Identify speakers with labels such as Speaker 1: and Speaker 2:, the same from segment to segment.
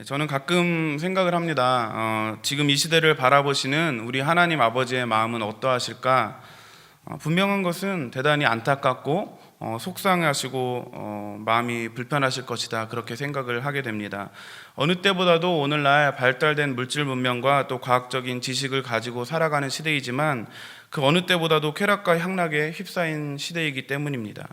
Speaker 1: 저는 가끔 생각을 합니다. 지금 이 시대를 바라보시는 우리 하나님 아버지의 마음은 어떠하실까? 분명한 것은 대단히 안타깝고 속상하시고 마음이 불편하실 것이다, 그렇게 생각을 하게 됩니다. 어느 때보다도 오늘날 발달된 물질 문명과 또 과학적인 지식을 가지고 살아가는 시대이지만 그 어느 때보다도 쾌락과 향락에 휩싸인 시대이기 때문입니다.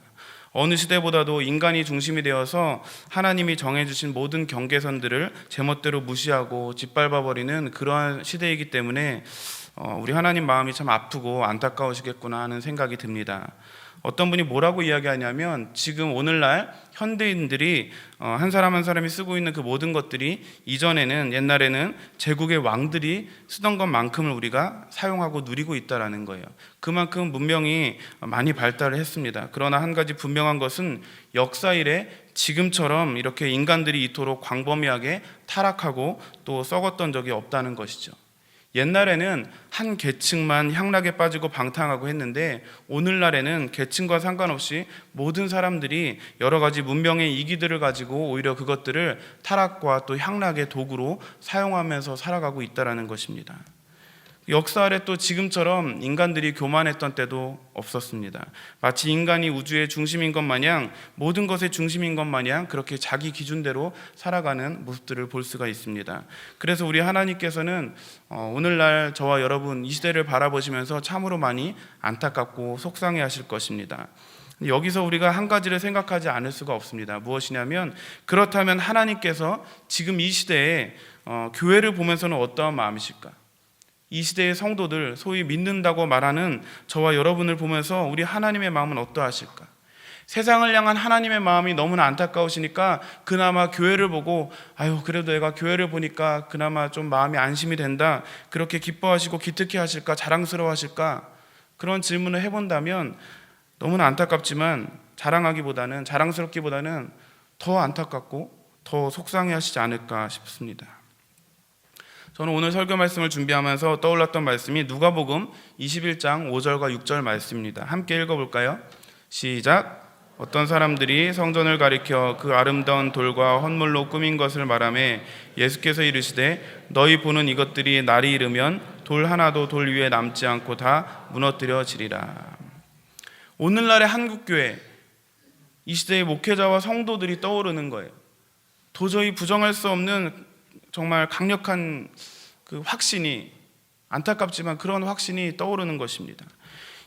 Speaker 1: 어느 시대보다도 인간이 중심이 되어서 하나님이 정해주신 모든 경계선들을 제멋대로 무시하고 짓밟아버리는 그러한 시대이기 때문에 우리 하나님 마음이 참 아프고 안타까우시겠구나 하는 생각이 듭니다. 어떤 분이 뭐라고 이야기하냐면, 지금 오늘날 현대인들이 한 사람 한 사람이 쓰고 있는 그 모든 것들이 이전에는, 옛날에는 제국의 왕들이 쓰던 것만큼을 우리가 사용하고 누리고 있다라는 거예요. 그만큼 문명이 많이 발달을 했습니다. 그러나 한 가지 분명한 것은 역사 이래 지금처럼 이렇게 인간들이 이토록 광범위하게 타락하고 또 썩었던 적이 없다는 것이죠. 옛날에는 한 계층만 향락에 빠지고 방탕하고 했는데, 오늘날에는 계층과 상관없이 모든 사람들이 여러 가지 문명의 이기들을 가지고 오히려 그것들을 타락과 또 향락의 도구로 사용하면서 살아가고 있다는 것입니다. 역사 아래 또 지금처럼 인간들이 교만했던 때도 없었습니다. 마치 인간이 우주의 중심인 것 마냥, 모든 것의 중심인 것 마냥 그렇게 자기 기준대로 살아가는 모습들을 볼 수가 있습니다. 그래서 우리 하나님께서는 오늘날 저와 여러분 이 시대를 바라보시면서 참으로 많이 안타깝고 속상해 하실 것입니다. 여기서 우리가 한 가지를 생각하지 않을 수가 없습니다. 무엇이냐면, 그렇다면 하나님께서 지금 이 시대에 교회를 보면서는 어떠한 마음이실까? 이 시대의 성도들, 소위 믿는다고 말하는 저와 여러분을 보면서 우리 하나님의 마음은 어떠하실까? 세상을 향한 하나님의 마음이 너무나 안타까우시니까 그나마 교회를 보고 그래도 내가 교회를 보니까 그나마 좀 마음이 안심이 된다, 그렇게 기뻐하시고 기특해 하실까, 자랑스러워 하실까? 그런 질문을 해본다면 너무나 안타깝지만 자랑스럽기보다는 더 안타깝고 더 속상해 하시지 않을까 싶습니다. 저는 오늘 설교 말씀을 준비하면서 떠올랐던 말씀이 누가복음 21장 5절과 6절 말씀입니다. 함께 읽어볼까요? 시작. 어떤 사람들이 성전을 가리켜 그 아름다운 돌과 헌물로 꾸민 것을 말하매 예수께서 이르시되, 너희 보는 이것들이 날이 이르면 돌 하나도 돌 위에 남지 않고 다 무너뜨려지리라. 오늘날의 한국교회, 이 시대의 목회자와 성도들이 떠오르는 거예요. 도저히 부정할 수 없는 정말 강력한 그 확신이, 안타깝지만 그런 확신이 떠오르는 것입니다.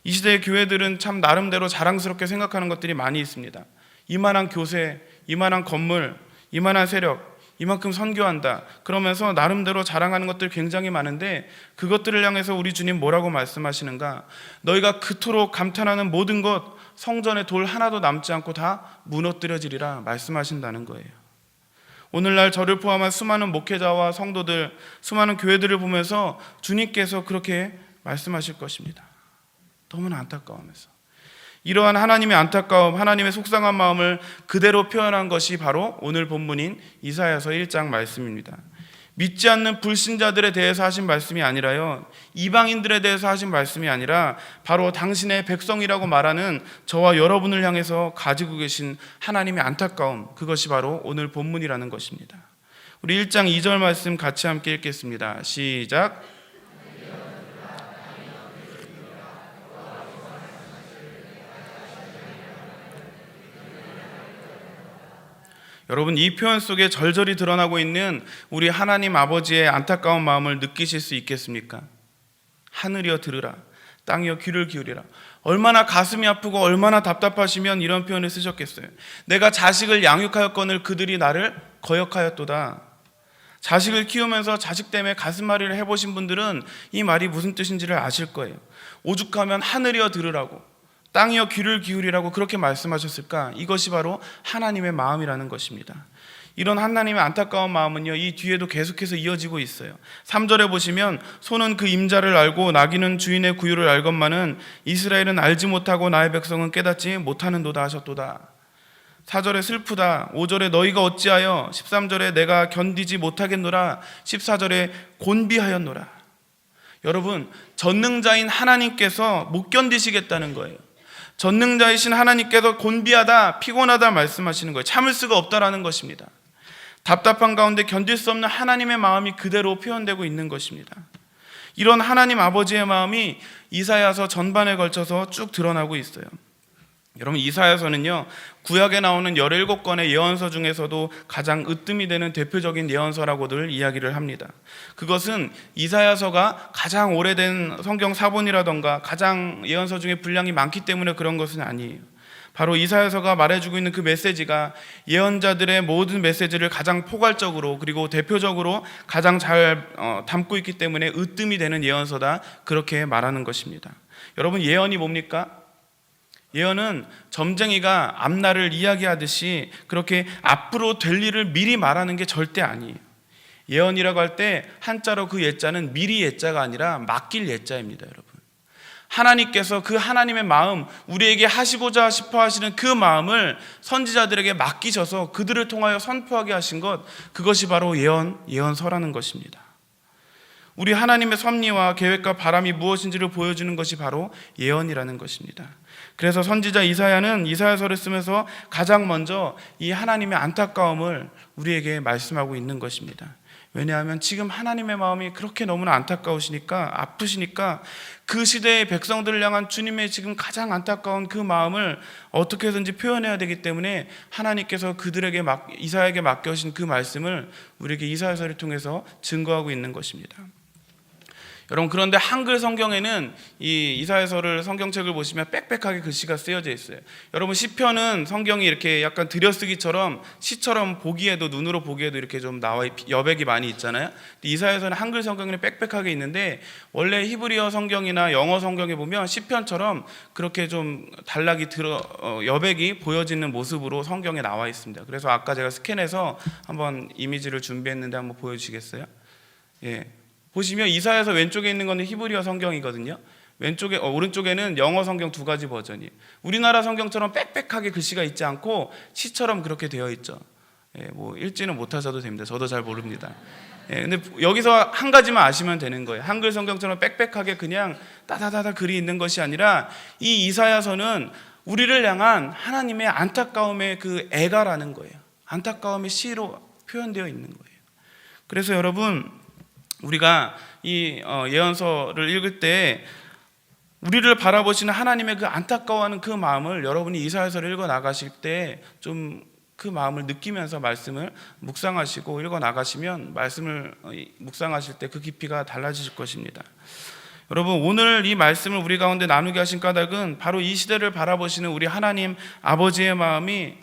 Speaker 1: 이 시대의 교회들은 참 나름대로 자랑스럽게 생각하는 것들이 많이 있습니다. 이만한 교세, 이만한 건물, 이만한 세력, 이만큼 선교한다, 그러면서 나름대로 자랑하는 것들 굉장히 많은데, 그것들을 향해서 우리 주님 뭐라고 말씀하시는가? 너희가 그토록 감탄하는 모든 것, 성전에 돌 하나도 남지 않고 다 무너뜨려지리라 말씀하신다는 거예요. 오늘날 저를 포함한 수많은 목회자와 성도들, 수많은 교회들을 보면서 주님께서 그렇게 말씀하실 것입니다. 너무나 안타까워하면서 이러한 하나님의 안타까움, 하나님의 속상한 마음을 그대로 표현한 것이 바로 오늘 본문인 이사야서 1장 말씀입니다. 믿지 않는 불신자들에 대해서 하신 말씀이 아니라요, 이방인들에 대해서 하신 말씀이 아니라 바로 당신의 백성이라고 말하는 저와 여러분을 향해서 가지고 계신 하나님의 안타까움, 그것이 바로 오늘 본문이라는 것입니다. 우리 1장 2절 말씀 같이 함께 읽겠습니다. 시작. 여러분, 이 표현 속에 절절히 드러나고 있는 우리 하나님 아버지의 안타까운 마음을 느끼실 수 있겠습니까? 하늘이여 들으라, 땅이여 귀를 기울이라. 얼마나 가슴이 아프고 얼마나 답답하시면 이런 표현을 쓰셨겠어요. 내가 자식을 양육하였거늘 그들이 나를 거역하였도다. 자식을 키우면서 자식 때문에 가슴앓이를 해보신 분들은 이 말이 무슨 뜻인지를 아실 거예요. 오죽하면 하늘이여 들으라고, 땅이여 귀를 기울이라고 그렇게 말씀하셨을까? 이것이 바로 하나님의 마음이라는 것입니다. 이런 하나님의 안타까운 마음은요, 이 뒤에도 계속해서 이어지고 있어요. 3절에 보시면, 소는 그 임자를 알고 나귀는 주인의 구유를 알건만은 이스라엘은 알지 못하고 나의 백성은 깨닫지 못하는도다 하셨도다. 4절에 슬프다, 5절에 너희가 어찌하여, 13절에 내가 견디지 못하겠노라, 14절에 곤비하였노라. 여러분, 전능자인 하나님께서 못 견디시겠다는 거예요. 전능자이신 하나님께서 곤비하다, 피곤하다 말씀하시는 거예요. 참을 수가 없다라는 것입니다. 답답한 가운데 견딜 수 없는 하나님의 마음이 그대로 표현되고 있는 것입니다. 이런 하나님 아버지의 마음이 이사야서 전반에 걸쳐서 쭉 드러나고 있어요. 여러분, 이사야서는요, 구약에 나오는 17권의 예언서 중에서도 가장 으뜸이 되는 대표적인 예언서라고들 이야기를 합니다. 그것은 이사야서가 가장 오래된 성경 사본이라던가 가장 예언서 중에 분량이 많기 때문에 그런 것은 아니에요. 바로 이사야서가 말해주고 있는 그 메시지가 예언자들의 모든 메시지를 가장 포괄적으로 그리고 대표적으로 가장 잘 담고 있기 때문에 으뜸이 되는 예언서다, 그렇게 말하는 것입니다. 여러분, 예언이 뭡니까? 예언은 점쟁이가 앞날을 이야기하듯이 그렇게 앞으로 될 일을 미리 말하는 게 절대 아니에요. 예언이라고 할 때 한자로 그 예자는 미리 예자가 아니라 맡길 예자입니다. 여러분, 하나님께서 그 하나님의 마음, 우리에게 하시고자 싶어 하시는 그 마음을 선지자들에게 맡기셔서 그들을 통하여 선포하게 하신 것, 그것이 바로 예언서라는 것입니다. 우리 하나님의 섭리와 계획과 바람이 무엇인지를 보여주는 것이 바로 예언이라는 것입니다. 그래서 선지자 이사야는 이사야서를 쓰면서 가장 먼저 이 하나님의 안타까움을 우리에게 말씀하고 있는 것입니다. 왜냐하면 지금 하나님의 마음이 그렇게 너무나 안타까우시니까, 아프시니까 그 시대의 백성들을 향한 주님의 지금 가장 안타까운 그 마음을 어떻게든지 표현해야 되기 때문에 하나님께서 그들에게 이사야에게 맡겨주신 그 말씀을 우리에게 이사야서를 통해서 증거하고 있는 것입니다. 여러분, 그런데 한글 성경에는 이 이사야서를 성경책을 보시면 빽빽하게 글씨가 쓰여져 있어요. 여러분, 시편은 성경이 이렇게 약간 들여쓰기처럼 시처럼 보기에도, 눈으로 보기에도 이렇게 좀 나와 여백이 많이 있잖아요. 이사야서는 한글 성경에는 빽빽하게 있는데 원래 히브리어 성경이나 영어 성경에 보면 시편처럼 그렇게 좀 단락이 여백이 보여지는 모습으로 성경에 나와 있습니다. 그래서 아까 제가 스캔해서 한번 이미지를 준비했는데 한번 보여주시겠어요? 예. 보시면 이사야서 왼쪽에 있는 거는 히브리어 성경이거든요. 오른쪽에는 영어 성경 두 가지 버전이. 우리나라 성경처럼 빽빽하게 글씨가 있지 않고 시처럼 그렇게 되어 있죠. 예, 뭐 읽지는 못하셔도 됩니다. 저도 잘 모릅니다. 예, 근데 여기서 한 가지만 아시면 되는 거예요. 한글 성경처럼 빽빽하게 그냥 따다다다 글이 있는 것이 아니라 이 이사야서는 우리를 향한 하나님의 안타까움의 그 애가라는 거예요. 안타까움의 시로 표현되어 있는 거예요. 그래서 여러분, 우리가 이 예언서를 읽을 때 우리를 바라보시는 하나님의 그 안타까워하는 그 마음을 여러분이 이사야서를 읽어 나가실 때 좀 그 마음을 느끼면서 말씀을 묵상하시고 읽어 나가시면 말씀을 묵상하실 때 그 깊이가 달라지실 것입니다. 여러분, 오늘 이 말씀을 우리 가운데 나누게 하신 까닭은 바로 이 시대를 바라보시는 우리 하나님 아버지의 마음이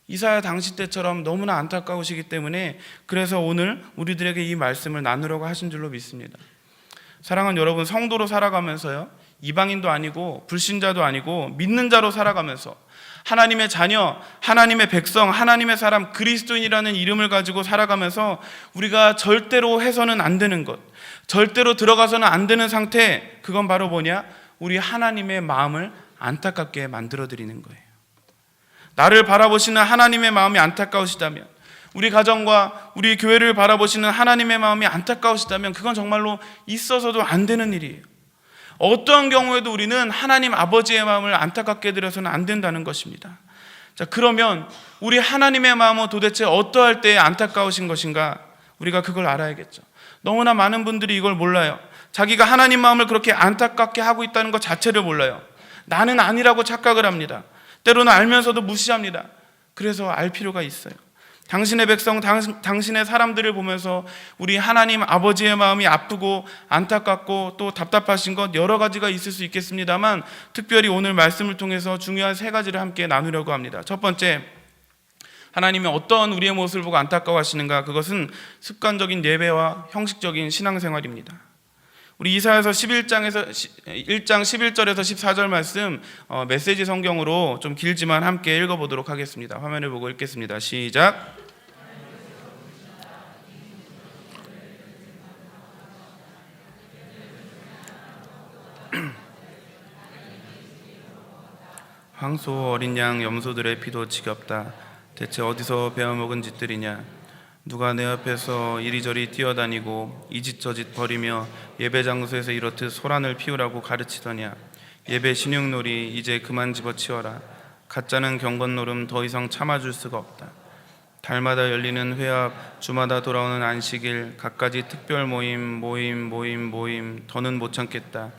Speaker 1: 이사야 당시 때처럼 너무나 안타까우시기 때문에, 그래서 오늘 우리들에게 이 말씀을 나누려고 하신 줄로 믿습니다. 사랑하는 여러분, 성도로 살아가면서요, 이방인도 아니고 불신자도 아니고 믿는 자로 살아가면서 하나님의 자녀, 하나님의 백성, 하나님의 사람, 그리스도인이라는 이름을 가지고 살아가면서 우리가 절대로 해서는 안 되는 것, 절대로 들어가서는 안 되는 상태, 그건 바로 뭐냐? 우리 하나님의 마음을 안타깝게 만들어드리는 거예요. 나를 바라보시는 하나님의 마음이 안타까우시다면, 우리 가정과 우리 교회를 바라보시는 하나님의 마음이 안타까우시다면 그건 정말로 있어서도 안 되는 일이에요. 어떠한 경우에도 우리는 하나님 아버지의 마음을 안타깝게 드려서는 안 된다는 것입니다. 자, 그러면 우리 하나님의 마음은 도대체 어떠할 때에 안타까우신 것인가? 우리가 그걸 알아야겠죠. 너무나 많은 분들이 이걸 몰라요. 자기가 하나님 마음을 그렇게 안타깝게 하고 있다는 것 자체를 몰라요. 나는 아니라고 착각을 합니다. 때로는 알면서도 무시합니다. 그래서 알 필요가 있어요. 당신의 백성, 당신의 사람들을 보면서 우리 하나님 아버지의 마음이 아프고 안타깝고 또 답답하신 것 여러 가지가 있을 수 있겠습니다만, 특별히 오늘 말씀을 통해서 중요한 세 가지를 함께 나누려고 합니다. 첫 번째, 하나님이 어떤 우리의 모습을 보고 안타까워하시는가? 그것은 습관적인 예배와 형식적인 신앙생활입니다. 우리 이사야서 1장 11절에서 14절 말씀 메시지 성경으로 좀 길지만 함께 읽어보도록 하겠습니다. 화면을 보고 읽겠습니다. 시작. 황소 어린 양 염소들의 피도 지겹다. 대체 어디서 배워먹은 짓들이냐? 누가 내 앞에서 이리저리 뛰어다니고 이 짓 저 짓 벌이며 예배 장소에서 이렇듯 소란을 피우라고 가르치더냐? 예배 신용놀이 이제 그만 집어치워라. 가짜는 경건노름 더 이상 참아줄 수가 없다. 달마다 열리는 회합, 주마다 돌아오는 안식일, 갖가지 특별 모임, 더는 못 참겠다.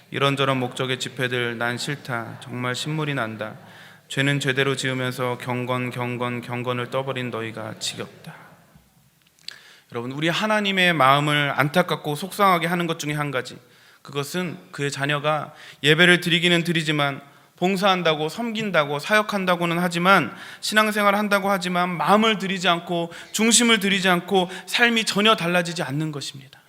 Speaker 1: 이런저런 목적의 집회들 난 싫다. 정말 신물이 난다. 죄는 죄대로 지으면서 경건을 떠버린 너희가 지겹다. 여러분, 우리 하나님의 마음을 안타깝고 속상하게 하는 것 중에 한 가지, 그것은 그의 자녀가 예배를 드리기는 드리지만, 봉사한다고 섬긴다고 사역한다고는 하지만, 신앙생활을 한다고 하지만 마음을 들이지 않고 중심을 들이지 않고 삶이 전혀 달라지지 않는 것입니다.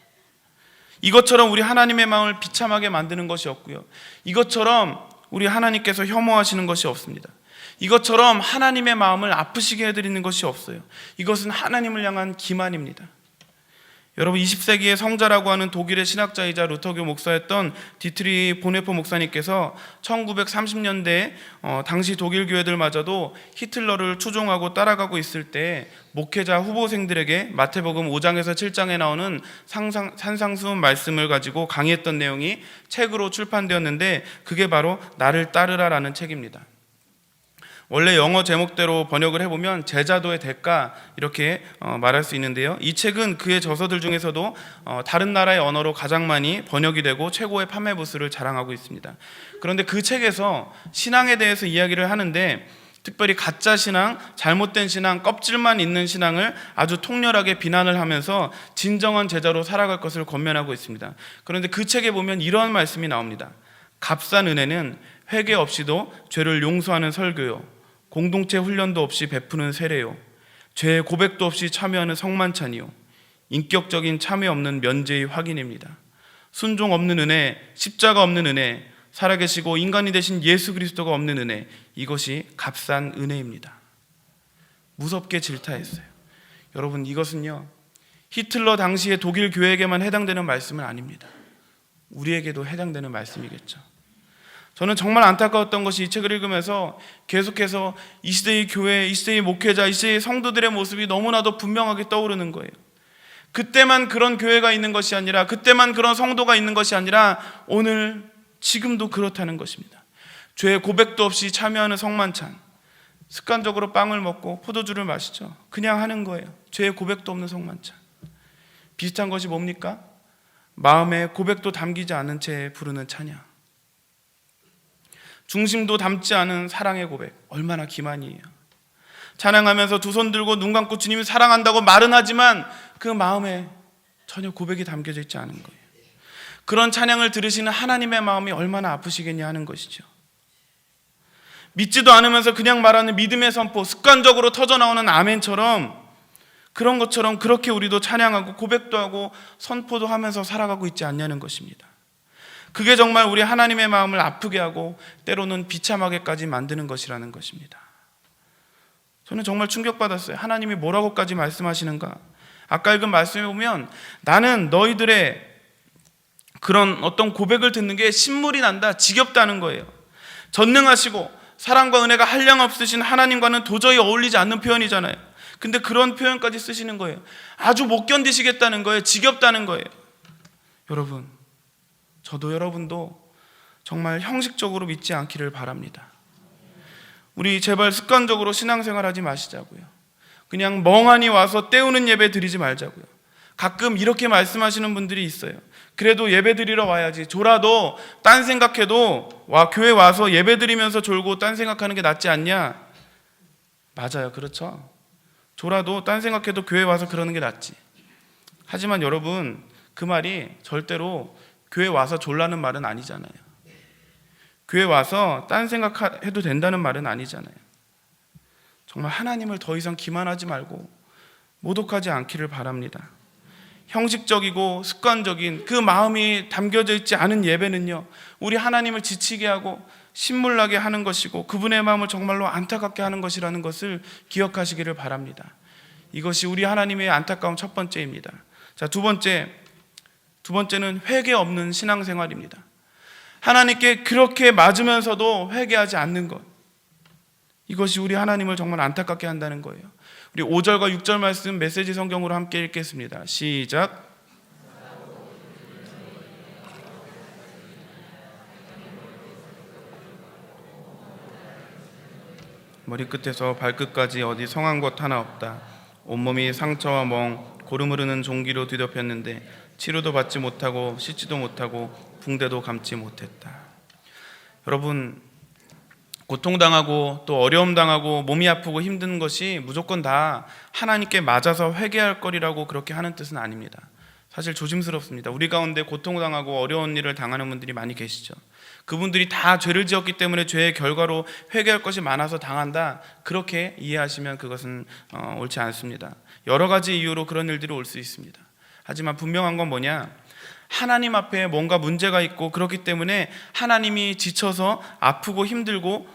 Speaker 1: 이것처럼 우리 하나님의 마음을 비참하게 만드는 것이 없고요, 이것처럼 우리 하나님께서 혐오하시는 것이 없습니다. 이것처럼 하나님의 마음을 아프시게 해드리는 것이 없어요. 이것은 하나님을 향한 기만입니다. 여러분, 20세기의 성자라고 하는 독일의 신학자이자 루터교 목사였던 디트리 보네포 목사님께서 1930년대 당시 독일 교회들마저도 히틀러를 추종하고 따라가고 있을 때 목회자 후보생들에게 마태복음 5장에서 7장에 나오는 산상수훈 말씀을 가지고 강의했던 내용이 책으로 출판되었는데, 그게 바로 나를 따르라라는 책입니다. 원래 영어 제목대로 번역을 해보면 제자도의 대가, 이렇게 말할 수 있는데요, 이 책은 그의 저서들 중에서도 다른 나라의 언어로 가장 많이 번역이 되고 최고의 판매 부수를 자랑하고 있습니다. 그런데 그 책에서 신앙에 대해서 이야기를 하는데, 특별히 가짜 신앙, 잘못된 신앙, 껍질만 있는 신앙을 아주 통렬하게 비난을 하면서 진정한 제자로 살아갈 것을 권면하고 있습니다. 그런데 그 책에 보면 이런 말씀이 나옵니다. 값싼 은혜는 회개 없이도 죄를 용서하는 설교요, 공동체 훈련도 없이 베푸는 세례요, 죄의 고백도 없이 참여하는 성만찬이요, 인격적인 참여 없는 면죄의 확인입니다. 순종 없는 은혜, 십자가 없는 은혜, 살아계시고 인간이 되신 예수 그리스도가 없는 은혜, 이것이 값싼 은혜입니다. 무섭게 질타했어요. 여러분, 이것은요, 히틀러 당시의 독일 교회에게만 해당되는 말씀은 아닙니다. 우리에게도 해당되는 말씀이겠죠. 저는 정말 안타까웠던 것이, 이 책을 읽으면서 계속해서 이 시대의 교회, 이 시대의 목회자, 이 시대의 성도들의 모습이 너무나도 분명하게 떠오르는 거예요. 그때만 그런 교회가 있는 것이 아니라, 그때만 그런 성도가 있는 것이 아니라 오늘 지금도 그렇다는 것입니다. 죄의 고백도 없이 참여하는 성만찬, 습관적으로 빵을 먹고 포도주를 마시죠. 그냥 하는 거예요. 죄의 고백도 없는 성만찬. 비슷한 것이 뭡니까? 마음에 고백도 담기지 않은 채 부르는 찬양, 중심도 담지 않은 사랑의 고백, 얼마나 기만이에요. 찬양하면서 두 손 들고 눈 감고 주님을 사랑한다고 말은 하지만 그 마음에 전혀 고백이 담겨져 있지 않은 거예요. 그런 찬양을 들으시는 하나님의 마음이 얼마나 아프시겠냐 하는 것이죠. 믿지도 않으면서 그냥 말하는 믿음의 선포, 습관적으로 터져나오는 아멘처럼, 그런 것처럼 그렇게 우리도 찬양하고 고백도 하고 선포도 하면서 살아가고 있지 않냐는 것입니다. 그게 정말 우리 하나님의 마음을 아프게 하고 때로는 비참하게까지 만드는 것이라는 것입니다. 저는 정말 충격받았어요. 하나님이 뭐라고까지 말씀하시는가? 아까 읽은 말씀에 보면 나는 너희들의 그런 어떤 고백을 듣는 게 신물이 난다, 지겹다는 거예요. 전능하시고 사랑과 은혜가 한량없으신 하나님과는 도저히 어울리지 않는 표현이잖아요. 근데 그런 표현까지 쓰시는 거예요. 아주 못 견디시겠다는 거예요. 지겹다는 거예요. 여러분, 저도 여러분도 정말 형식적으로 믿지 않기를 바랍니다. 우리 제발 습관적으로 신앙생활 하지 마시자고요. 그냥 멍하니 와서 때우는 예배 드리지 말자고요. 가끔 이렇게 말씀하시는 분들이 있어요. 그래도 예배 드리러 와야지. 졸아도 딴 생각해도 교회 와서 예배 드리면서 졸고 딴 생각하는 게 낫지 않냐? 맞아요. 그렇죠. 졸아도 딴 생각해도 교회 와서 그러는 게 낫지. 하지만 여러분, 그 말이 절대로 교회 와서 졸라는 말은 아니잖아요. 교회 와서 딴 생각해도 된다는 말은 아니잖아요. 정말 하나님을 더 이상 기만하지 말고 모독하지 않기를 바랍니다. 형식적이고 습관적인 그 마음이 담겨져 있지 않은 예배는요, 우리 하나님을 지치게 하고 신물나게 하는 것이고 그분의 마음을 정말로 안타깝게 하는 것이라는 것을 기억하시기를 바랍니다. 이것이 우리 하나님의 안타까운 첫 번째입니다. 자, 두 번째는 회개 없는 신앙생활입니다. 하나님께 그렇게 맞으면서도 회개하지 않는 것, 이것이 우리 하나님을 정말 안타깝게 한다는 거예요. 우리 5절과 6절 말씀 메시지 성경으로 함께 읽겠습니다. 시작. 머리끝에서 발끝까지 어디 성한 것 하나 없다. 온몸이 상처와 멍, 고름 흐르는 종기로 뒤덮였는데 치료도 받지 못하고 씻지도 못하고 붕대도 감지 못했다. 여러분, 고통당하고 또 어려움 당하고 몸이 아프고 힘든 것이 무조건 다 하나님께 맞아서 회개할 거리라고 그렇게 하는 뜻은 아닙니다. 사실 조심스럽습니다. 우리 가운데 고통당하고 어려운 일을 당하는 분들이 많이 계시죠. 그분들이 다 죄를 지었기 때문에 죄의 결과로 회개할 것이 많아서 당한다, 그렇게 이해하시면 그것은 옳지 않습니다. 여러 가지 이유로 그런 일들이 올 수 있습니다. 하지만 분명한 건 뭐냐, 하나님 앞에 뭔가 문제가 있고 그렇기 때문에 하나님이 지쳐서 아프고 힘들고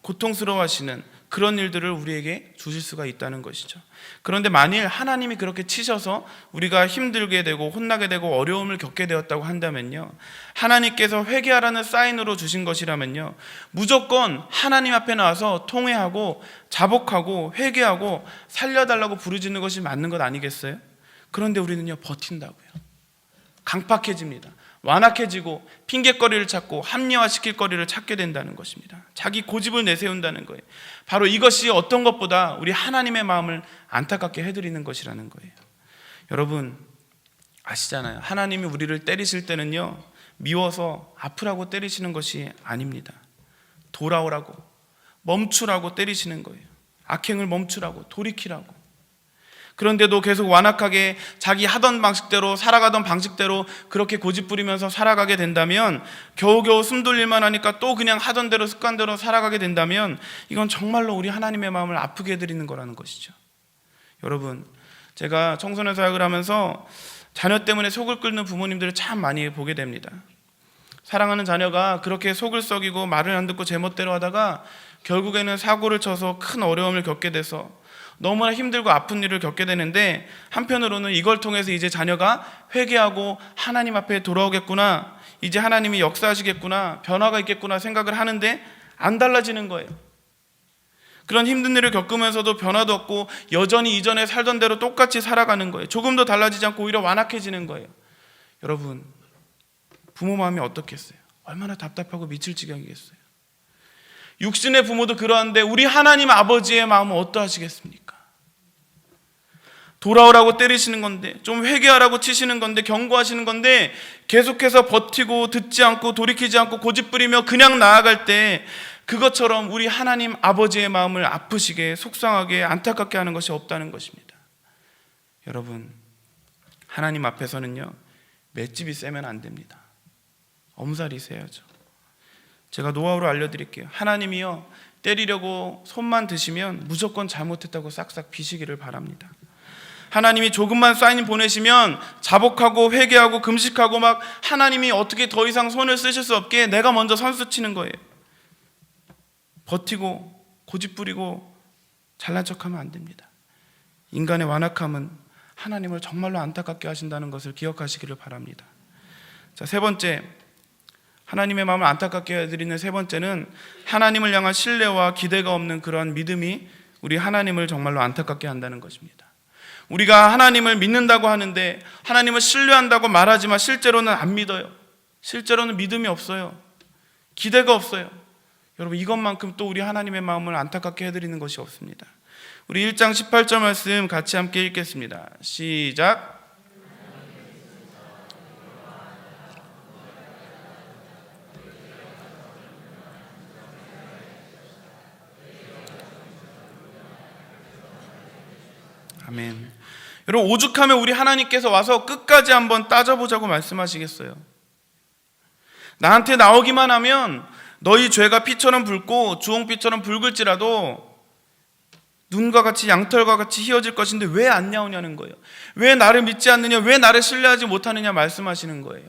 Speaker 1: 고통스러워하시는 그런 일들을 우리에게 주실 수가 있다는 것이죠. 그런데 만일 하나님이 그렇게 치셔서 우리가 힘들게 되고 혼나게 되고 어려움을 겪게 되었다고 한다면요, 하나님께서 회개하라는 사인으로 주신 것이라면요, 무조건 하나님 앞에 나와서 통회하고 자복하고 회개하고 살려달라고 부르짖는 것이 맞는 것 아니겠어요? 그런데 우리는요, 버틴다고요. 강팍해집니다. 완악해지고 핑계거리를 찾고 합리화시킬 거리를 찾게 된다는 것입니다. 자기 고집을 내세운다는 거예요. 바로 이것이 어떤 것보다 우리 하나님의 마음을 안타깝게 해드리는 것이라는 거예요. 여러분 아시잖아요. 하나님이 우리를 때리실 때는요, 미워서 아프라고 때리시는 것이 아닙니다. 돌아오라고, 멈추라고 때리시는 거예요. 악행을 멈추라고, 돌이키라고. 그런데도 계속 완악하게 자기 하던 방식대로, 살아가던 방식대로 그렇게 고집부리면서 살아가게 된다면, 겨우겨우 숨돌릴만 하니까 또 그냥 하던 대로 습관대로 살아가게 된다면, 이건 정말로 우리 하나님의 마음을 아프게 해드리는 거라는 것이죠. 여러분, 제가 청소년 사역을 하면서 자녀 때문에 속을 끓는 부모님들을 참 많이 보게 됩니다. 사랑하는 자녀가 그렇게 속을 썩이고 말을 안 듣고 제멋대로 하다가 결국에는 사고를 쳐서 큰 어려움을 겪게 돼서 너무나 힘들고 아픈 일을 겪게 되는데, 한편으로는 이걸 통해서 이제 자녀가 회개하고 하나님 앞에 돌아오겠구나, 이제 하나님이 역사하시겠구나, 변화가 있겠구나 생각을 하는데 안 달라지는 거예요. 그런 힘든 일을 겪으면서도 변화도 없고 여전히 이전에 살던 대로 똑같이 살아가는 거예요. 조금도 달라지지 않고 오히려 완악해지는 거예요. 여러분, 부모 마음이 어떻겠어요? 얼마나 답답하고 미칠 지경이겠어요. 육신의 부모도 그러한데 우리 하나님 아버지의 마음은 어떠하시겠습니까? 돌아오라고 때리시는 건데, 좀 회개하라고 치시는 건데, 경고하시는 건데 계속해서 버티고 듣지 않고 돌이키지 않고 고집부리며 그냥 나아갈 때, 그것처럼 우리 하나님 아버지의 마음을 아프시게, 속상하게, 안타깝게 하는 것이 없다는 것입니다. 여러분, 하나님 앞에서는요, 맷집이 세면 안 됩니다. 엄살이 세야죠. 제가 노하우를 알려드릴게요. 하나님이요, 때리려고 손만 드시면 무조건 잘못했다고 싹싹 비시기를 바랍니다. 하나님이 조금만 사인 보내시면 자복하고 회개하고 금식하고 막 하나님이 어떻게 더 이상 손을 쓰실 수 없게 내가 먼저 선수 치는 거예요. 버티고 고집부리고 잘난 척하면 안 됩니다. 인간의 완악함은 하나님을 정말로 안타깝게 하신다는 것을 기억하시기를 바랍니다. 자, 세 번째, 하나님의 마음을 안타깝게 해드리는 세 번째는 하나님을 향한 신뢰와 기대가 없는 그런 믿음이 우리 하나님을 정말로 안타깝게 한다는 것입니다. 우리가 하나님을 믿는다고 하는데, 하나님을 신뢰한다고 말하지만 실제로는 안 믿어요. 실제로는 믿음이 없어요. 기대가 없어요. 여러분, 이것만큼 또 우리 하나님의 마음을 안타깝게 해드리는 것이 없습니다. 우리 1장 18절 말씀 같이 함께 읽겠습니다. 시작. 아멘. 여러분, 오죽하면 우리 하나님께서 와서 끝까지 한번 따져보자고 말씀하시겠어요? 나한테 나오기만 하면 너희 죄가 피처럼 붉고 주홍빛처럼 붉을지라도 눈과 같이 양털과 같이 희어질 것인데 왜 안 나오냐는 거예요. 왜 나를 믿지 않느냐, 왜 나를 신뢰하지 못하느냐 말씀하시는 거예요.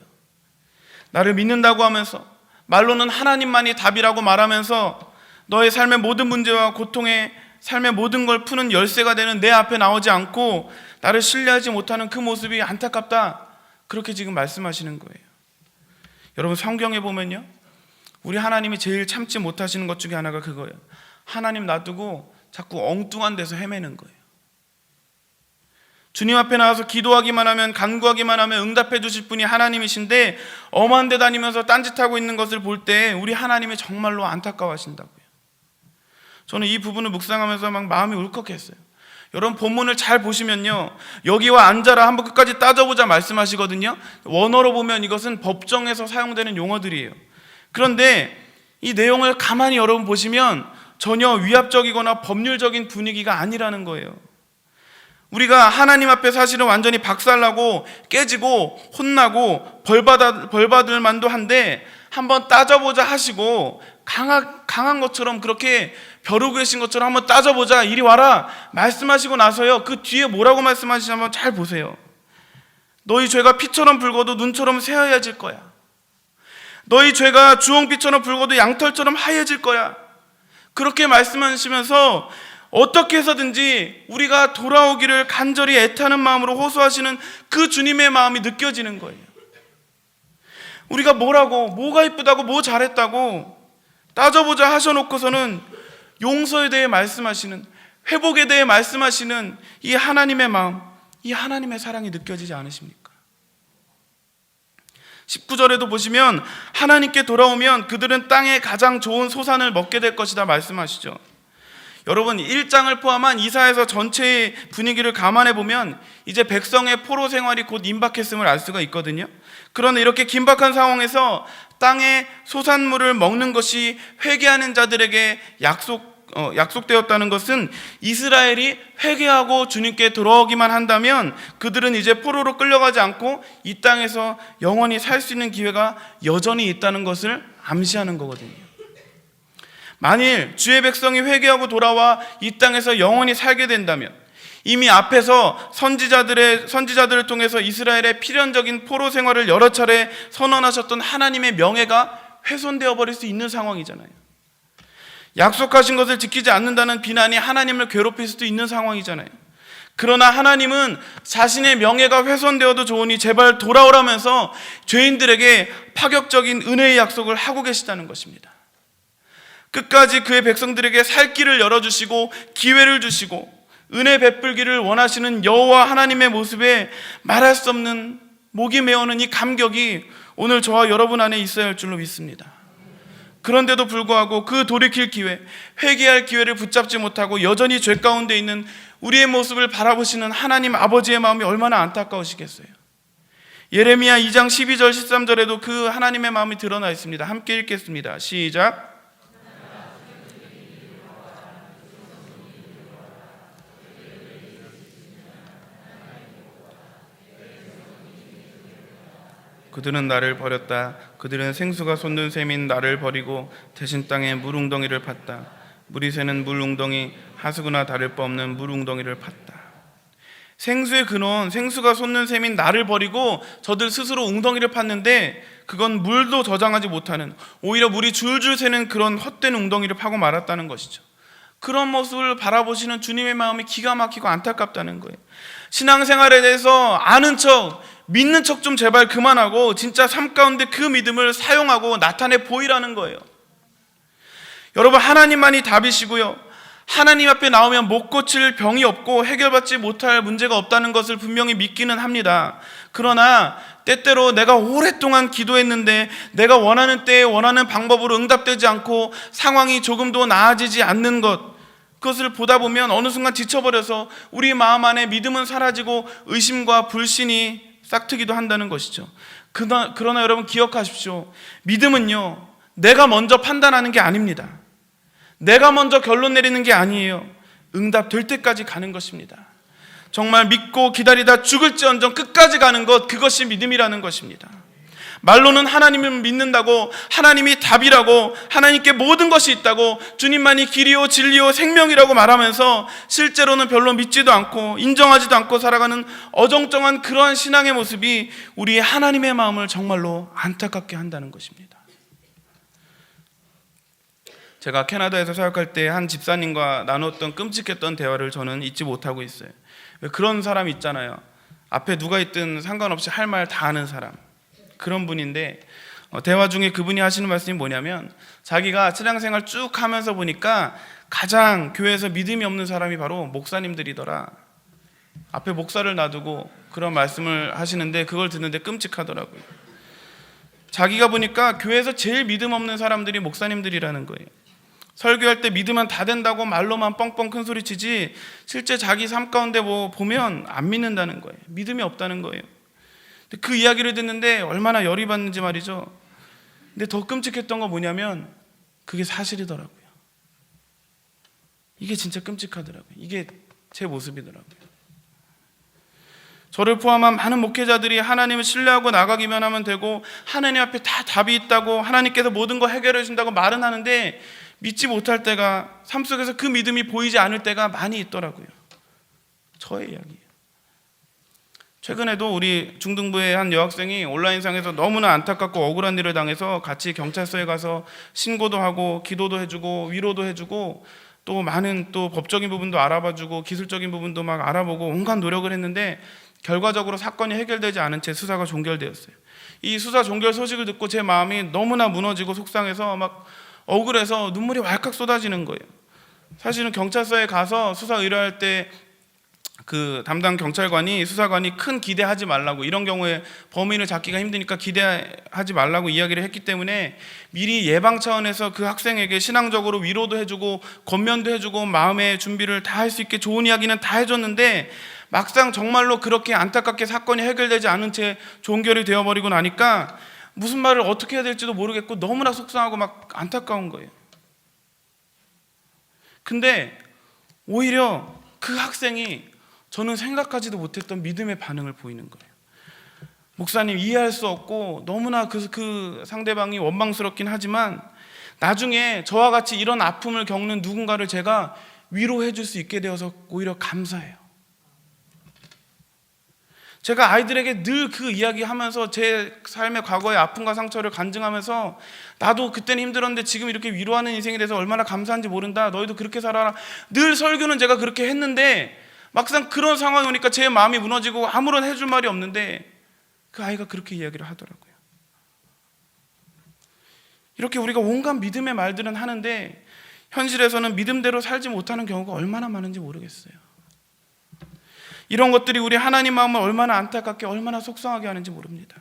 Speaker 1: 나를 믿는다고 하면서, 말로는 하나님만이 답이라고 말하면서 너의 삶의 모든 문제와 고통의 삶의 모든 걸 푸는 열쇠가 되는 내 앞에 나오지 않고 나를 신뢰하지 못하는 그 모습이 안타깝다, 그렇게 지금 말씀하시는 거예요. 여러분, 성경에 보면요, 우리 하나님이 제일 참지 못하시는 것 중에 하나가 그거예요. 하나님 놔두고 자꾸 엉뚱한 데서 헤매는 거예요. 주님 앞에 나와서 기도하기만 하면, 간구하기만 하면 응답해 주실 분이 하나님이신데 엄한 데 다니면서 딴짓하고 있는 것을 볼 때 우리 하나님이 정말로 안타까워하신다고요. 저는 이 부분을 묵상하면서 막 마음이 울컥했어요. 여러분 본문을 잘 보시면요, 여기와 앉아라 한번 끝까지 따져보자 말씀하시거든요. 원어로 보면 이것은 법정에서 사용되는 용어들이에요. 그런데 이 내용을 가만히 여러분 보시면 전혀 위압적이거나 법률적인 분위기가 아니라는 거예요. 우리가 하나님 앞에 사실은 완전히 박살나고 깨지고 혼나고 벌받을 만도 한데 한번 따져보자 하시고 강한 것처럼 그렇게 벼르고 계신 것처럼 한번 따져보자, 이리 와라 말씀하시고 나서요, 그 뒤에 뭐라고 말씀하시는지 한번 잘 보세요. 너희 죄가 피처럼 붉어도 눈처럼 새하얘질 거야. 너희 죄가 주홍빛처럼 붉어도 양털처럼 하얘질 거야. 그렇게 말씀하시면서 어떻게 해서든지 우리가 돌아오기를 간절히 애타는 마음으로 호소하시는 그 주님의 마음이 느껴지는 거예요. 우리가 뭐가 이쁘다고 뭐 잘했다고 따져보자 하셔놓고서는 용서에 대해 말씀하시는, 회복에 대해 말씀하시는 이 하나님의 마음, 이 하나님의 사랑이 느껴지지 않으십니까? 19절에도 보시면 하나님께 돌아오면 그들은 땅의 가장 좋은 소산을 먹게 될 것이다 말씀하시죠. 여러분 1장을 포함한 이사야서 전체의 분위기를 감안해 보면 이제 백성의 포로 생활이 곧 임박했음을 알 수가 있거든요. 그런데 이렇게 긴박한 상황에서 땅의 소산물을 먹는 것이 회개하는 자들에게 약속되었다는 것은 이스라엘이 회개하고 주님께 돌아오기만 한다면 그들은 이제 포로로 끌려가지 않고 이 땅에서 영원히 살 수 있는 기회가 여전히 있다는 것을 암시하는 거거든요. 만일 주의 백성이 회개하고 돌아와 이 땅에서 영원히 살게 된다면 이미 앞에서 선지자들을 통해서 이스라엘의 필연적인 포로 생활을 여러 차례 선언하셨던 하나님의 명예가 훼손되어 버릴 수 있는 상황이잖아요. 약속하신 것을 지키지 않는다는 비난이 하나님을 괴롭힐 수도 있는 상황이잖아요. 그러나 하나님은 자신의 명예가 훼손되어도 좋으니 제발 돌아오라면서 죄인들에게 파격적인 은혜의 약속을 하고 계시다는 것입니다. 끝까지 그의 백성들에게 살 길을 열어주시고 기회를 주시고 은혜 베풀기를 원하시는 여호와 하나님의 모습에 말할 수 없는 목이 메어는 이 감격이 오늘 저와 여러분 안에 있어야 할 줄로 믿습니다. 그런데도 불구하고 그 돌이킬 기회, 회개할 기회를 붙잡지 못하고 여전히 죄 가운데 있는 우리의 모습을 바라보시는 하나님 아버지의 마음이 얼마나 안타까우시겠어요. 예레미야 2장 12절 13절에도 그 하나님의 마음이 드러나 있습니다. 함께 읽겠습니다. 시작. 그들은 나를 버렸다. 그들은 생수가 솟는 샘인 나를 버리고 대신 땅에 물웅덩이를 팠다. 물이 새는 물웅덩이, 하수구나 다를 바 없는 물웅덩이를 팠다. 생수의 근원, 생수가 솟는 샘인 나를 버리고 저들 스스로 웅덩이를 팠는데 그건 물도 저장하지 못하는, 오히려 물이 줄줄 새는 그런 헛된 웅덩이를 파고 말았다는 것이죠. 그런 모습을 바라보시는 주님의 마음이 기가 막히고 안타깝다는 거예요. 신앙생활에 대해서 아는 척, 믿는 척 좀 제발 그만하고 진짜 삶 가운데 그 믿음을 사용하고 나타내 보이라는 거예요. 여러분 하나님만이 답이시고요, 하나님 앞에 나오면 못 고칠 병이 없고 해결받지 못할 문제가 없다는 것을 분명히 믿기는 합니다. 그러나 때때로 내가 오랫동안 기도했는데 내가 원하는 때에 원하는 방법으로 응답되지 않고 상황이 조금도 나아지지 않는 그것을 보다 보면 어느 순간 지쳐버려서 우리 마음 안에 믿음은 사라지고 의심과 불신이 싹트기도 한다는 것이죠. 그러나 여러분 기억하십시오. 믿음은요, 내가 먼저 판단하는 게 아닙니다. 내가 먼저 결론 내리는 게 아니에요. 응답될 때까지 가는 것입니다. 정말 믿고 기다리다 죽을지언정 끝까지 가는 것, 그것이 믿음이라는 것입니다. 말로는 하나님을 믿는다고, 하나님이 답이라고, 하나님께 모든 것이 있다고, 주님만이 길이요 진리요 생명이라고 말하면서 실제로는 별로 믿지도 않고 인정하지도 않고 살아가는 어정쩡한 그러한 신앙의 모습이 우리 하나님의 마음을 정말로 안타깝게 한다는 것입니다. 제가 캐나다에서 사역할 때 한 집사님과 나눴던 끔찍했던 대화를 저는 잊지 못하고 있어요. 왜 그런 사람 있잖아요. 앞에 누가 있든 상관없이 할 말 다 하는 사람, 그런 분인데 대화 중에 그분이 하시는 말씀이 뭐냐면, 자기가 신앙생활 쭉 하면서 보니까 가장 교회에서 믿음이 없는 사람이 바로 목사님들이더라. 앞에 목사를 놔두고 그런 말씀을 하시는데 그걸 듣는데 끔찍하더라고요. 자기가 보니까 교회에서 제일 믿음 없는 사람들이 목사님들이라는 거예요. 설교할 때 믿으면 다 된다고 말로만 뻥뻥 큰 소리 치지 실제 자기 삶 가운데 뭐 보면 안 믿는다는 거예요. 믿음이 없다는 거예요. 그 이야기를 듣는데 얼마나 열이 받는지 말이죠. 근데 더 끔찍했던 건 뭐냐면 그게 사실이더라고요. 이게 진짜 끔찍하더라고요. 이게 제 모습이더라고요. 저를 포함한 많은 목회자들이 하나님을 신뢰하고 나가기만 하면 되고 하나님 앞에 다 답이 있다고 하나님께서 모든 거 해결해 준다고 말은 하는데 믿지 못할 때가, 삶 속에서 그 믿음이 보이지 않을 때가 많이 있더라고요. 저의 이야기예요. 최근에도 우리 중등부의 한 여학생이 온라인상에서 너무나 안타깝고 억울한 일을 당해서 같이 경찰서에 가서 신고도 하고 기도도 해주고 위로도 해주고 또 많은 또 법적인 부분도 알아봐주고 기술적인 부분도 막 알아보고 온갖 노력을 했는데 결과적으로 사건이 해결되지 않은 채 수사가 종결되었어요. 이 수사 종결 소식을 듣고 제 마음이 너무나 무너지고 속상해서 막 억울해서 눈물이 왈칵 쏟아지는 거예요. 사실은 경찰서에 가서 수사 의뢰할 때 그 담당 경찰관이, 수사관이 큰 기대하지 말라고, 이런 경우에 범인을 잡기가 힘드니까 기대하지 말라고 이야기를 했기 때문에 미리 예방 차원에서 그 학생에게 신앙적으로 위로도 해주고 권면도 해주고 마음의 준비를 다 할 수 있게 좋은 이야기는 다 해줬는데 막상 정말로 그렇게 안타깝게 사건이 해결되지 않은 채 종결이 되어버리고 나니까 무슨 말을 어떻게 해야 될지도 모르겠고 너무나 속상하고 막 안타까운 거예요. 근데 오히려 그 학생이 저는 생각하지도 못했던 믿음의 반응을 보이는 거예요. 목사님, 이해할 수 없고 너무나 그 상대방이 원망스럽긴 하지만 나중에 저와 같이 이런 아픔을 겪는 누군가를 제가 위로해 줄 수 있게 되어서 오히려 감사해요. 제가 아이들에게 늘 그 이야기하면서 제 삶의 과거의 아픔과 상처를 간증하면서 나도 그때는 힘들었는데 지금 이렇게 위로하는 인생에 대해서 얼마나 감사한지 모른다, 너희도 그렇게 살아라, 늘 설교는 제가 그렇게 했는데 막상 그런 상황이 오니까 제 마음이 무너지고 아무런 해줄 말이 없는데 그 아이가 그렇게 이야기를 하더라고요. 이렇게 우리가 온갖 믿음의 말들은 하는데 현실에서는 믿음대로 살지 못하는 경우가 얼마나 많은지 모르겠어요. 이런 것들이 우리 하나님 마음을 얼마나 안타깝게, 얼마나 속상하게 하는지 모릅니다.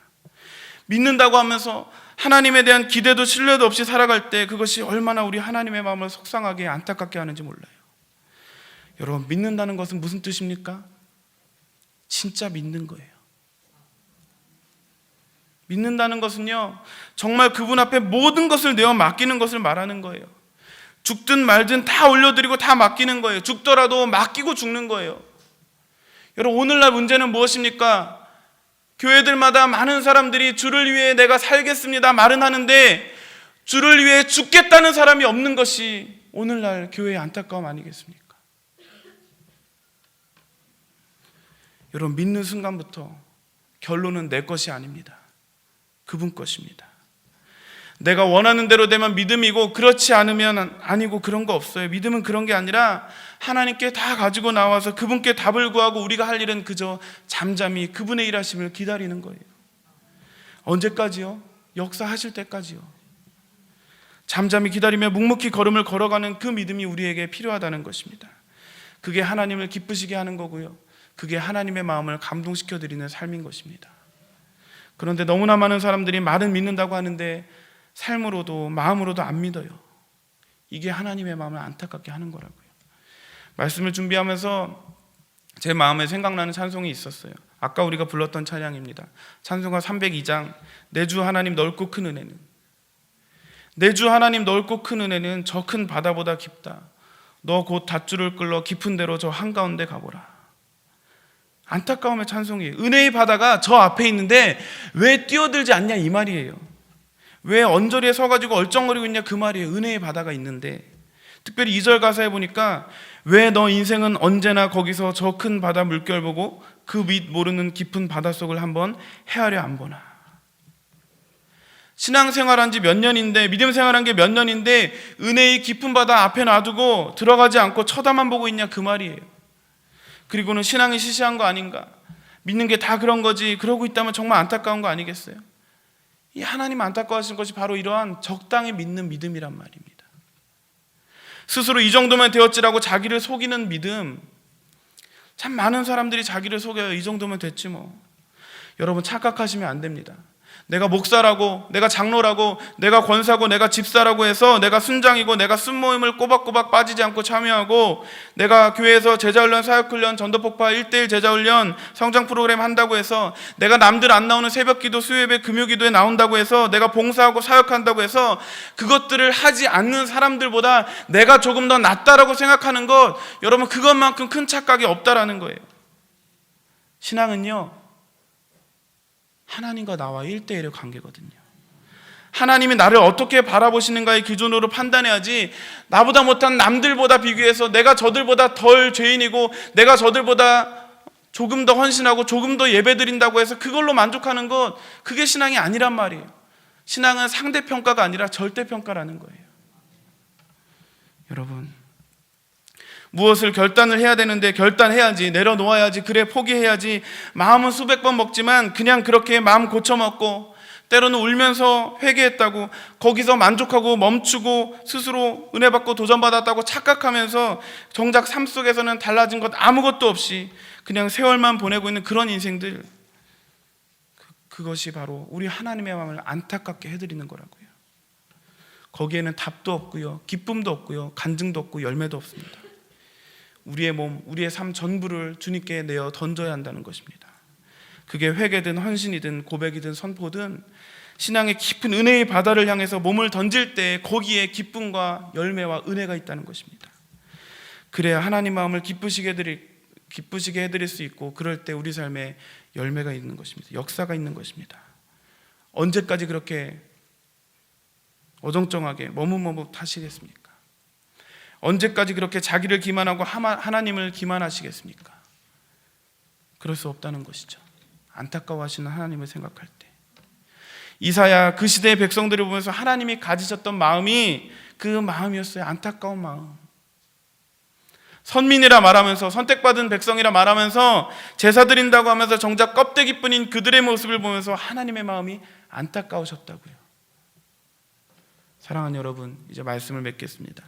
Speaker 1: 믿는다고 하면서 하나님에 대한 기대도 신뢰도 없이 살아갈 때 그것이 얼마나 우리 하나님의 마음을 속상하게, 안타깝게 하는지 몰라요. 여러분, 믿는다는 것은 무슨 뜻입니까? 진짜 믿는 거예요. 믿는다는 것은요, 정말 그분 앞에 모든 것을 내어 맡기는 것을 말하는 거예요. 죽든 말든 다 올려드리고 다 맡기는 거예요. 죽더라도 맡기고 죽는 거예요. 여러분, 오늘날 문제는 무엇입니까? 교회들마다 많은 사람들이 주를 위해 내가 살겠습니다 말은 하는데 주를 위해 죽겠다는 사람이 없는 것이 오늘날 교회의 안타까움 아니겠습니까? 여러분, 믿는 순간부터 결론은 내 것이 아닙니다. 그분 것입니다. 내가 원하는 대로 되면 믿음이고 그렇지 않으면 아니고, 그런 거 없어요. 믿음은 그런 게 아니라 하나님께 다 가지고 나와서 그분께 답을 구하고 우리가 할 일은 그저 잠잠히 그분의 일하심을 기다리는 거예요. 언제까지요? 역사하실 때까지요. 잠잠히 기다리며 묵묵히 걸음을 걸어가는 그 믿음이 우리에게 필요하다는 것입니다. 그게 하나님을 기쁘시게 하는 거고요, 그게 하나님의 마음을 감동시켜드리는 삶인 것입니다. 그런데 너무나 많은 사람들이 말은 믿는다고 하는데 삶으로도 마음으로도 안 믿어요. 이게 하나님의 마음을 안타깝게 하는 거라고요. 말씀을 준비하면서 제 마음에 생각나는 찬송이 있었어요. 아까 우리가 불렀던 찬양입니다. 찬송가 302장, 내 주 하나님 넓고 큰 은혜는, 내 주 하나님 넓고 큰 은혜는 저 큰 바다보다 깊다. 너 곧 닷줄을 끌러 깊은 데로 저 한가운데 가보라. 안타까움의 찬송이에요. 은혜의 바다가 저 앞에 있는데 왜 뛰어들지 않냐, 이 말이에요. 왜 언저리에 서가지고 얼쩡거리고 있냐, 그 말이에요. 은혜의 바다가 있는데. 특별히 2절 가사에 보니까 왜 너 인생은 언제나 거기서 저 큰 바다 물결 보고 그 밑 모르는 깊은 바닷속을 한번 헤아려 안 보나. 신앙생활한 지 몇 년인데, 믿음 생활한 게 몇 년인데 은혜의 깊은 바다 앞에 놔두고 들어가지 않고 쳐다만 보고 있냐, 그 말이에요. 그리고는 신앙이 시시한 거 아닌가, 믿는 게 다 그런 거지, 그러고 있다면 정말 안타까운 거 아니겠어요? 이 하나님 안타까워하시는 것이 바로 이러한 적당히 믿는 믿음이란 말입니다. 스스로 이 정도면 되었지라고 자기를 속이는 믿음, 참 많은 사람들이 자기를 속여요. 이 정도면 됐지 뭐. 여러분, 착각하시면 안 됩니다. 내가 목사라고, 내가 장로라고, 내가 권사고, 내가 집사라고 해서 내가 순장이고 내가 순모임을 꼬박꼬박 빠지지 않고 참여하고, 내가 교회에서 제자훈련, 사역훈련, 전도폭파 1:1 제자훈련, 성장 프로그램 한다고 해서, 내가 남들 안 나오는 새벽기도, 수요예배, 금요기도에 나온다고 해서, 내가 봉사하고 사역한다고 해서 그것들을 하지 않는 사람들보다 내가 조금 더 낫다라고 생각하는 것, 여러분 그것만큼 큰 착각이 없다라는 거예요. 신앙은요, 하나님과 나와 1:1의 관계거든요. 하나님이 나를 어떻게 바라보시는가의 기준으로 판단해야지, 나보다 못한 남들보다 비교해서 내가 저들보다 덜 죄인이고 내가 저들보다 조금 더 헌신하고 조금 더 예배드린다고 해서 그걸로 만족하는 것, 그게 신앙이 아니란 말이에요. 신앙은 상대평가가 아니라 절대평가라는 거예요. 여러분, 무엇을 결단을 해야 되는데 결단해야지, 내려놓아야지, 그래 포기해야지, 마음은 수백 번 먹지만 그냥 그렇게 마음 고쳐먹고, 때로는 울면서 회개했다고 거기서 만족하고 멈추고 스스로 은혜 받고 도전받았다고 착각하면서 정작 삶 속에서는 달라진 것 아무것도 없이 그냥 세월만 보내고 있는 그런 인생들, 그것이 바로 우리 하나님의 마음을 안타깝게 해드리는 거라고요. 거기에는 답도 없고요, 기쁨도 없고요, 간증도 없고 열매도 없습니다. 우리의 몸, 우리의 삶 전부를 주님께 내어 던져야 한다는 것입니다. 그게 회개든 헌신이든 고백이든 선포든 신앙의 깊은 은혜의 바다를 향해서 몸을 던질 때 거기에 기쁨과 열매와 은혜가 있다는 것입니다. 그래야 하나님 마음을 기쁘시게 해드릴 수 있고, 그럴 때 우리 삶에 열매가 있는 것입니다. 역사가 있는 것입니다. 언제까지 그렇게 어정쩡하게 머뭇머뭇하시겠습니까? 언제까지 그렇게 자기를 기만하고 하나님을 기만하시겠습니까? 그럴 수 없다는 것이죠. 안타까워하시는 하나님을 생각할 때, 이사야 그 시대의 백성들을 보면서 하나님이 가지셨던 마음이 그 마음이었어요. 안타까운 마음. 선민이라 말하면서, 선택받은 백성이라 말하면서 제사 드린다고 하면서 정작 껍데기뿐인 그들의 모습을 보면서 하나님의 마음이 안타까우셨다고요. 사랑하는 여러분, 이제 말씀을 맺겠습니다.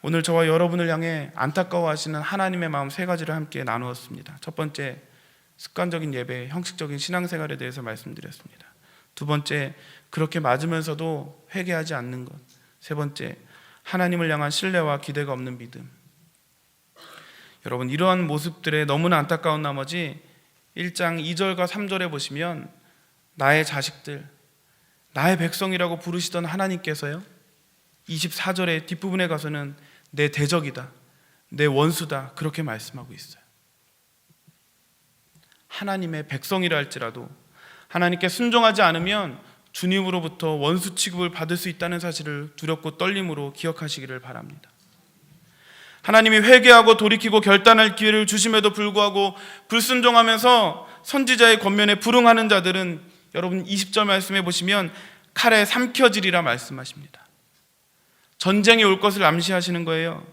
Speaker 1: 오늘 저와 여러분을 향해 안타까워하시는 하나님의 마음 세 가지를 함께 나누었습니다. 첫 번째, 습관적인 예배, 형식적인 신앙생활에 대해서 말씀드렸습니다. 두 번째, 그렇게 맞으면서도 회개하지 않는 것. 세 번째, 하나님을 향한 신뢰와 기대가 없는 믿음. 여러분, 이러한 모습들에 너무나 안타까운 나머지 1장 2절과 3절에 보시면 나의 자식들, 나의 백성이라고 부르시던 하나님께서요, 24절의 뒷부분에 가서는 내 대적이다, 내 원수다, 그렇게 말씀하고 있어요. 하나님의 백성이라 할지라도 하나님께 순종하지 않으면 주님으로부터 원수 취급을 받을 수 있다는 사실을 두렵고 떨림으로 기억하시기를 바랍니다. 하나님이 회개하고 돌이키고 결단할 기회를 주심에도 불구하고 불순종하면서 선지자의 권면에 불응하는 자들은, 여러분 20절 말씀해 보시면 칼에 삼켜지리라 말씀하십니다. 전쟁이 올 것을 암시하시는 거예요.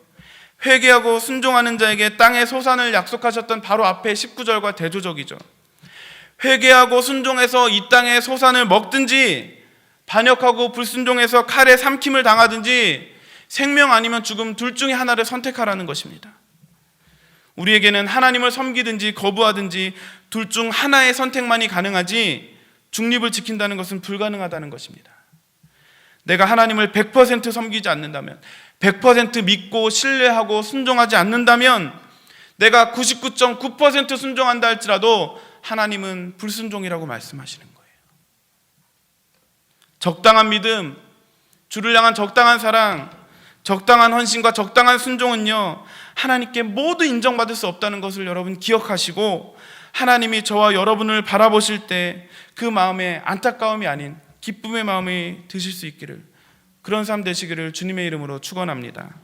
Speaker 1: 회개하고 순종하는 자에게 땅의 소산을 약속하셨던 바로 앞에 19절과 대조적이죠. 회개하고 순종해서 이 땅의 소산을 먹든지, 반역하고 불순종해서 칼에 삼킴을 당하든지, 생명 아니면 죽음 둘 중에 하나를 선택하라는 것입니다. 우리에게는 하나님을 섬기든지 거부하든지 둘 중 하나의 선택만이 가능하지 중립을 지킨다는 것은 불가능하다는 것입니다. 내가 하나님을 100% 섬기지 않는다면, 100% 믿고 신뢰하고 순종하지 않는다면, 내가 99.9% 순종한다 할지라도 하나님은 불순종이라고 말씀하시는 거예요. 적당한 믿음, 주를 향한 적당한 사랑, 적당한 헌신과 적당한 순종은요, 하나님께 모두 인정받을 수 없다는 것을 여러분 기억하시고, 하나님이 저와 여러분을 바라보실 때 그 마음에 안타까움이 아닌 기쁨의 마음이 드실 수 있기를, 그런 삶 되시기를 주님의 이름으로 축원합니다.